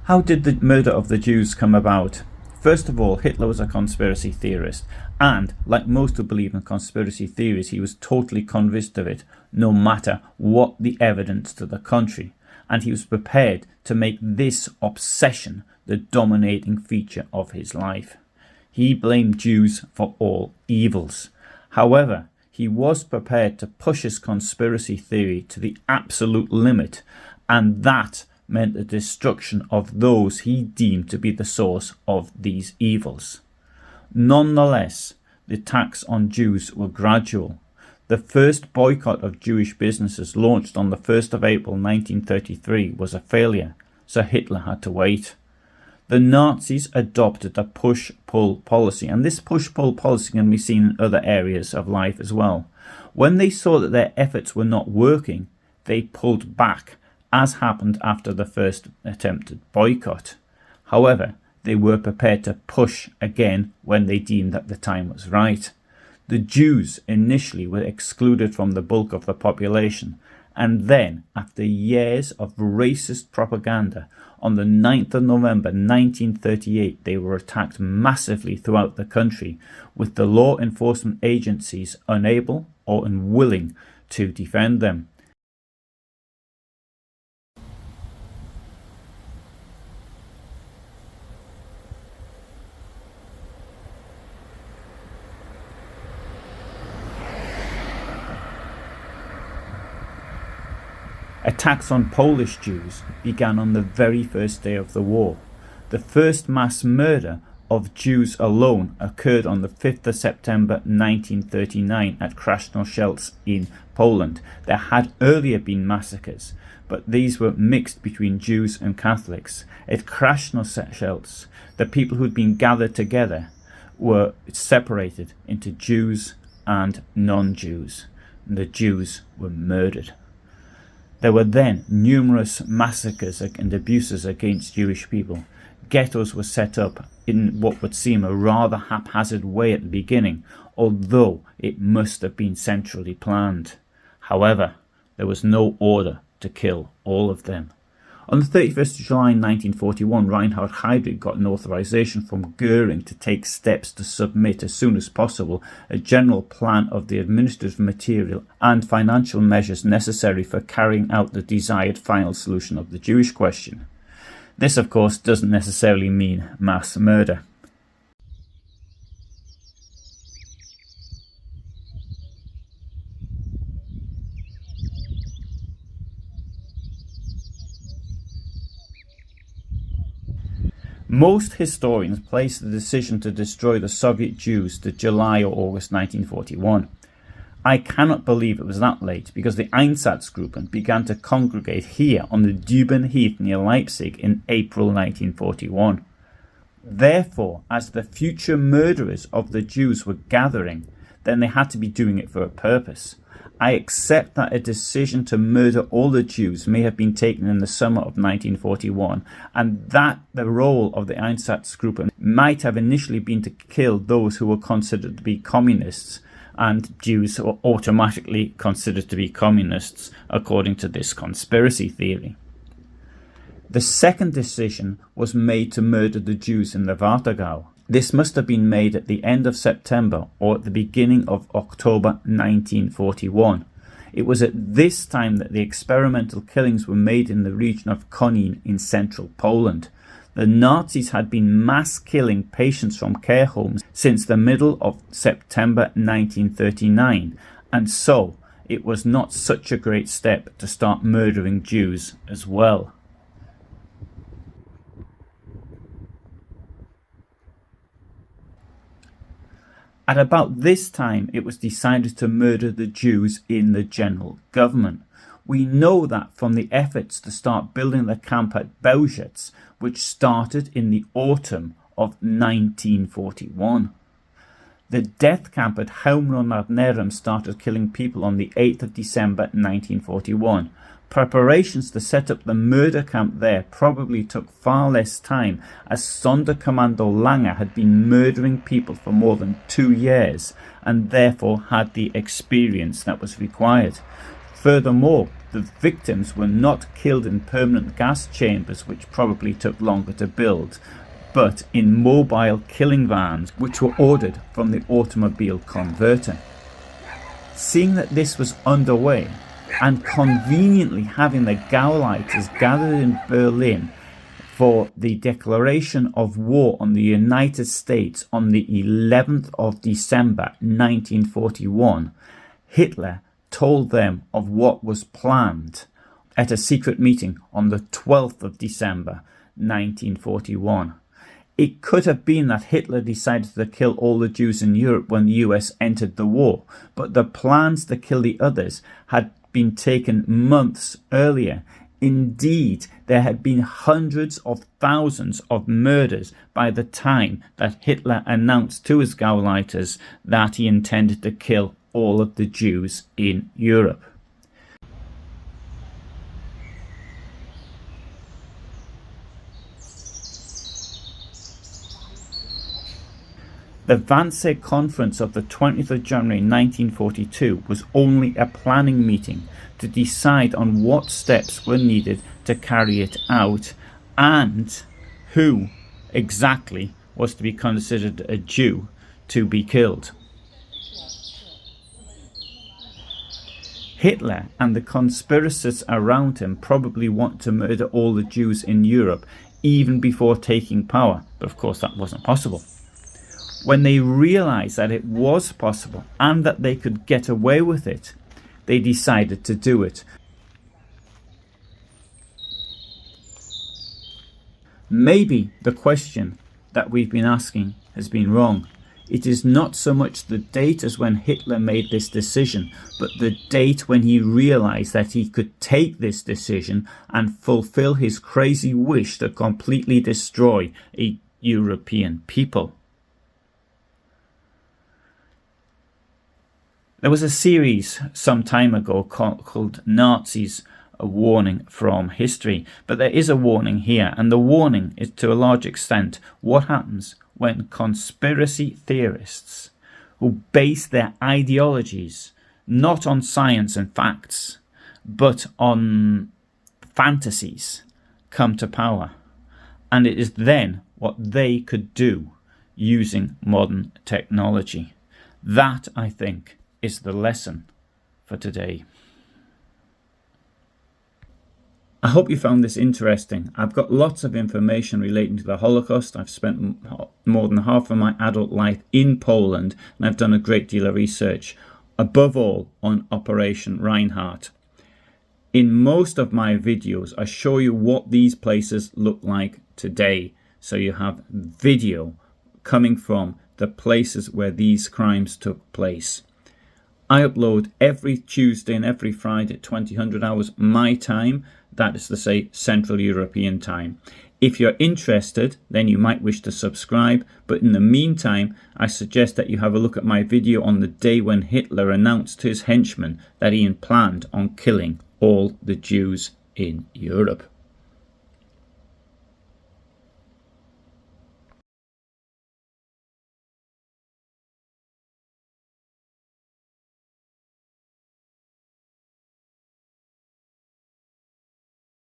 How did the murder of the Jews come about? First of all, Hitler was a conspiracy theorist, and, like most who believe in conspiracy theories, he was totally convinced of it, no matter what the evidence to the contrary, and he was prepared to make this obsession the dominating feature of his life. He blamed Jews for all evils. However, he was prepared to push his conspiracy theory to the absolute limit, and that meant the destruction of those he deemed to be the source of these evils. Nonetheless, the attacks on Jews were gradual. The first boycott of Jewish businesses, launched on the 1st of April 1933, was a failure, so Hitler had to wait. The Nazis adopted a push-pull policy, and this push-pull policy can be seen in other areas of life as well. When they saw that their efforts were not working, they pulled back, as happened after the first attempted boycott. However, they were prepared to push again when they deemed that the time was right. The Jews initially were excluded from the bulk of the population, and then, after years of racist propaganda, on the 9th of November 1938, they were attacked massively throughout the country, with the law enforcement agencies unable or unwilling to defend them. Attacks on Polish Jews began on the very first day of the war. The first mass murder of Jews alone occurred on the 5th of September 1939 at Krasnosielc in Poland. There had earlier been massacres, but these were mixed between Jews and Catholics. At Krasnosielc, the people who'd been gathered together were separated into Jews and non-Jews. The Jews were murdered. There were then numerous massacres and abuses against Jewish people. Ghettos were set up in what would seem a rather haphazard way at the beginning, although it must have been centrally planned. However, there was no order to kill all of them. On the 31st of July 1941, Reinhard Heydrich got an authorization from Goering to take steps to submit as soon as possible a general plan of the administrative material and financial measures necessary for carrying out the desired final solution of the Jewish question. This, of course, doesn't necessarily mean mass murder. Most historians place the decision to destroy the Soviet Jews to July or August 1941. I cannot believe it was that late, because the Einsatzgruppen began to congregate here on the Düben Heath near Leipzig in April 1941. Therefore, as the future murderers of the Jews were gathering, then they had to be doing it for a purpose. I accept that a decision to murder all the Jews may have been taken in the summer of 1941, and that the role of the Einsatzgruppen might have initially been to kill those who were considered to be communists, and Jews were automatically considered to be communists according to this conspiracy theory. The second decision was made to murder the Jews in the Warthegau. This must have been made at the end of September or at the beginning of October 1941. It was at this time that the experimental killings were made in the region of Konin in central Poland. The Nazis had been mass killing patients from care homes since the middle of September 1939, and so it was not such a great step to start murdering Jews as well. At about this time, it was decided to murder the Jews in the general government. We know that from the efforts to start building the camp at Boycott, which started in the autumn of 1941. The death camp at Helmro nad Nerem started killing people on the 8th of December 1941. Preparations to set up the murder camp there probably took far less time, as Sonderkommando Lange had been murdering people for more than 2 years and therefore had the experience that was required. Furthermore, the victims were not killed in permanent gas chambers, which probably took longer to build, but in mobile killing vans, which were ordered from the automobile converter. Seeing that this was underway, and conveniently having the Gauleiters gathered in Berlin for the declaration of war on the United States on the 11th of December 1941, Hitler told them of what was planned at a secret meeting on the 12th of December 1941. It could have been that Hitler decided to kill all the Jews in Europe when the US entered the war, but the plans to kill the others had been taken months earlier. Indeed, there had been hundreds of thousands of murders by the time that Hitler announced to his Gauleiters that he intended to kill all of the Jews in Europe. The Wannsee Conference of the 20th of January 1942 was only a planning meeting to decide on what steps were needed to carry it out and who exactly was to be considered a Jew to be killed. Hitler and the conspiracists around him probably want to murder all the Jews in Europe even before taking power, but of course that wasn't possible. When they realized that it was possible and that they could get away with it, they decided to do it. Maybe the question that we've been asking has been wrong. It is not so much the date as when Hitler made this decision, but the date when he realized that he could take this decision and fulfill his crazy wish to completely destroy a European people. There was a series some time ago called Nazis, a warning from history, but there is a warning here, and the warning is to a large extent what happens when conspiracy theorists who base their ideologies not on science and facts, but on fantasies come to power. And it is then what they could do using modern technology. That, I think, is the lesson for today. I hope you found this interesting. I've got lots of information relating to the Holocaust. I've spent more than half of my adult life in Poland, and I've done a great deal of research, above all on Operation Reinhardt. In most of my videos, I show you what these places look like today. So you have video coming from the places where these crimes took place. I upload every Tuesday and every Friday at 2000 hours my time, that is to say Central European time. If you're interested, then you might wish to subscribe, but in the meantime I suggest that you have a look at my video on the day when Hitler announced to his henchmen that he had planned on killing all the Jews in Europe.